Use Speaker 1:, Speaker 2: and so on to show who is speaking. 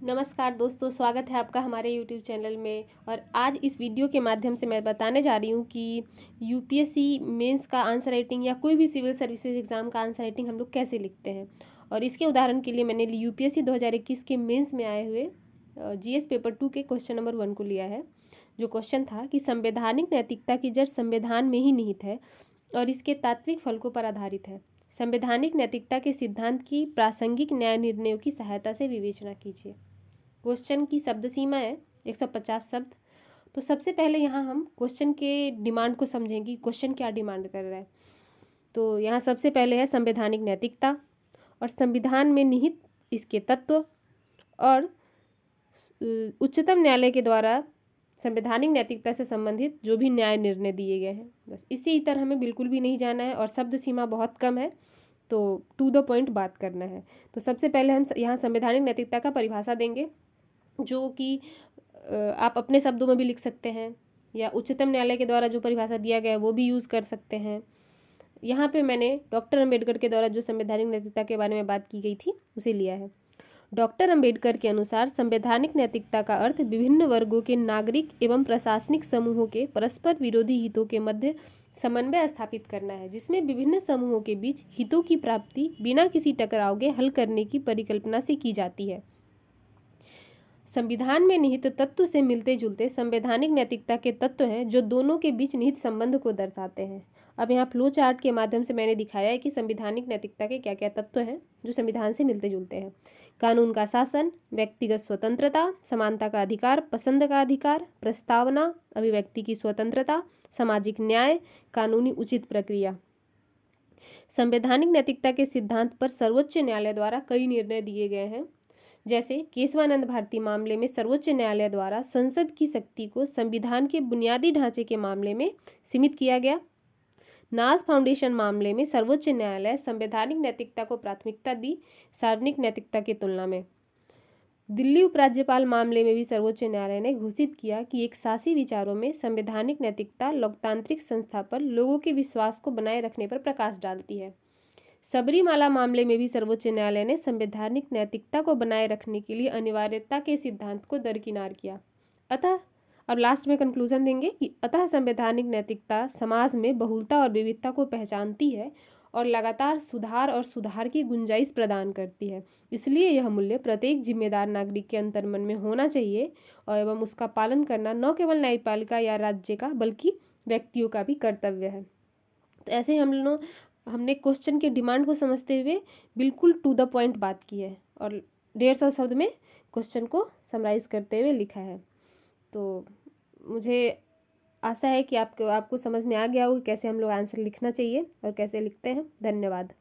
Speaker 1: नमस्कार दोस्तों, स्वागत है आपका हमारे YouTube चैनल में। और आज इस वीडियो के माध्यम से मैं बताने जा रही हूँ कि यूपीएससी मेंस का आंसर राइटिंग या कोई भी सिविल सर्विसेज एग्ज़ाम का आंसर राइटिंग हम लोग कैसे लिखते हैं। और इसके उदाहरण के लिए मैंने यूपीएससी 2021 के मेंस में आए हुए जीएस पेपर 2 के क्वेश्चन नंबर 1 को लिया है। जो क्वेश्चन था कि संवैधानिक नैतिकता की जड़ संविधान में ही निहित है और इसके तात्विक फलकों पर आधारित है। संवैधानिक नैतिकता के सिद्धांत की प्रासंगिक न्याय निर्णयों की सहायता से विवेचना कीजिए। क्वेश्चन की शब्द सीमा है 150 शब्द। तो सबसे पहले यहाँ हम क्वेश्चन के डिमांड को समझेंगे, क्वेश्चन क्या डिमांड कर रहा है। तो यहाँ सबसे पहले है संवैधानिक नैतिकता और संविधान में निहित इसके तत्व और उच्चतम न्यायालय के द्वारा संवैधानिक नैतिकता से संबंधित जो भी न्याय निर्णय दिए गए हैं, बस इसी तरह हमें बिल्कुल भी नहीं जाना है। और शब्द सीमा बहुत कम है, तो टू द पॉइंट बात करना है। तो सबसे पहले हम यहाँ संवैधानिक नैतिकता का परिभाषा देंगे, जो कि आप अपने शब्दों में भी लिख सकते हैं या उच्चतम न्यायालय के द्वारा जो परिभाषा दिया गया है वो भी यूज़ कर सकते हैं। यहाँ पे मैंने डॉक्टर अंबेडकर के द्वारा जो संवैधानिक नैतिकता के बारे में बात की गई थी उसे लिया है। डॉक्टर अंबेडकर के अनुसार संवैधानिक नैतिकता का अर्थ विभिन्न वर्गों के नागरिक एवं प्रशासनिक समूहों के परस्पर विरोधी हितों के मध्य समन्वय स्थापित करना है, जिसमें विभिन्न समूहों के बीच हितों की प्राप्ति बिना किसी टकराव के हल करने की परिकल्पना से की जाती है। संविधान में निहित तत्व से मिलते जुलते संवैधानिक नैतिकता के तत्व हैं जो दोनों के बीच निहित संबंध को दर्शाते हैं। अब यहाँ फ्लो चार्ट के माध्यम से मैंने दिखाया है कि संवैधानिक नैतिकता के क्या क्या तत्व हैं जो संविधान से मिलते जुलते हैं। कानून का शासन, व्यक्तिगत स्वतंत्रता, समानता का अधिकार, पसंद का अधिकार, प्रस्तावना, अभिव्यक्ति की स्वतंत्रता, सामाजिक न्याय, कानूनी उचित प्रक्रिया। संवैधानिक नैतिकता के सिद्धांत पर सर्वोच्च न्यायालय द्वारा कई निर्णय दिए गए हैं। जैसे केशवानंद भारती मामले में सर्वोच्च न्यायालय द्वारा संसद की शक्ति को संविधान के बुनियादी ढांचे के मामले में सीमित किया गया। नाज फाउंडेशन मामले में सर्वोच्च न्यायालय संवैधानिक नैतिकता को प्राथमिकता दी सार्वजनिक नैतिकता की तुलना में। दिल्ली उपराज्यपाल मामले में भी सर्वोच्च न्यायालय ने घोषित किया कि एक शासी विचारों में संवैधानिक नैतिकता लोकतांत्रिक संस्था पर लोगों के विश्वास को बनाए रखने पर प्रकाश डालती है। सबरीमाला मामले में भी सर्वोच्च न्यायालय ने संवैधानिक नैतिकता को बनाए रखने के लिए अनिवार्यता के सिद्धांत को दरकिनार किया। अतः अब लास्ट में कंक्लूजन देंगे कि अतः संवैधानिक नैतिकता समाज में बहुलता और विविधता को पहचानती है और लगातार सुधार और सुधार की गुंजाइश प्रदान करती है। इसलिए यह मूल्य प्रत्येक जिम्मेदार नागरिक के अंतर्मन में होना चाहिए और एवं उसका पालन करना न केवल न्यायपालिका या राज्य का बल्कि व्यक्तियों का भी कर्तव्य है। तो ऐसे हमने क्वेश्चन के डिमांड को समझते हुए बिल्कुल टू द पॉइंट बात की है और 150 शब्द में क्वेश्चन को समराइज करते हुए लिखा है। तो मुझे आशा है कि आपको समझ में आ गया हो कि कैसे हम लोग आंसर लिखना चाहिए और कैसे लिखते हैं। धन्यवाद।